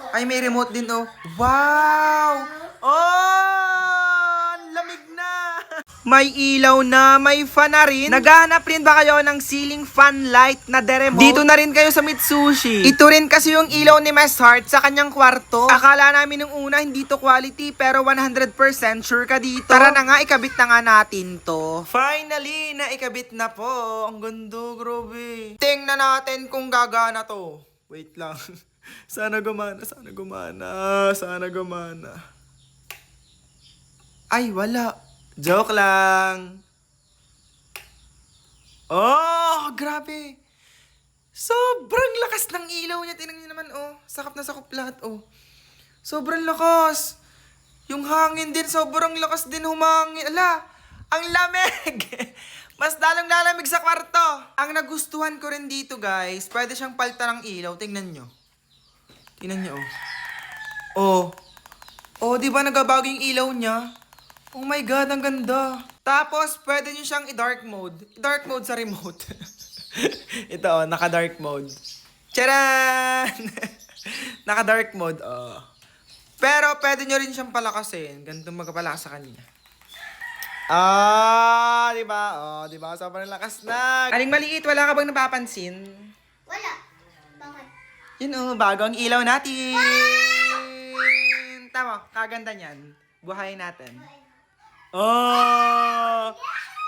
Ay, may remote din, oh. Wow! Oh! Ang lamig na! May ilaw na, may fan na rin. Naghahanap rin ba kayo ng ceiling fan light na remote? Dito na rin kayo sa Mitsushi. Ito rin kasi yung ilaw ni Miss Heart sa kanyang kwarto. Akala namin nung una hindi to quality, pero 100% sure ka dito. Tara na nga, ikabit na nga natin to. Finally, naikabit na po. Ang ganda, grabe. Tingnan natin kung gagana to. Wait lang. Sana gumana, sana gumana, sana gumana. Ay, wala. Joke lang. Oh, grabe. Sobrang lakas ng ilaw niya. Tingnan niyo naman, oh. Sakap na sakop lahat, oh. Sobrang lakas. Yung hangin din, sobrang lakas din humangin. Ala, ang lamig. Mas lalong lalamig sa kwarto. Ang nagustuhan ko rin dito, guys, pwede siyang palta ng ilaw. Tingnan nyo. Tingnan nyo, oh. Oh, di ba nagbabago yung ilaw niya? Oh my God, ang ganda. Tapos, pwede nyo siyang i-dark mode. Dark mode sa remote. Ito, oh, naka-dark mode. Charan! Naka-dark mode, oh. Pero, pwede nyo rin siyang palakasin. Ganito magpapalakas sa kanya. Ah, di ba? Oh, di ba? Sobrang lakas na. Aling maliit, wala ka bang napapansin? Wala. Bakit? Yun oh, bagong ilaw natin. Tama, kaganda niyan. Buhayin natin. Oh!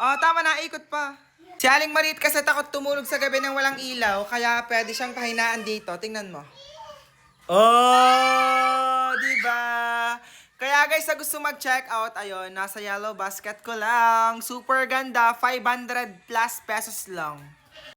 Oh, tama na, ikot pa. Si Aling Maliit kasi takot tumulog sa gabi ng walang ilaw, kaya pwede siyang pahinaan dito. Tingnan mo. Oh, di ba? Kaya guys, sa gusto mag-check out, ayun, nasa yellow basket ko lang. Super ganda, 500 plus pesos lang.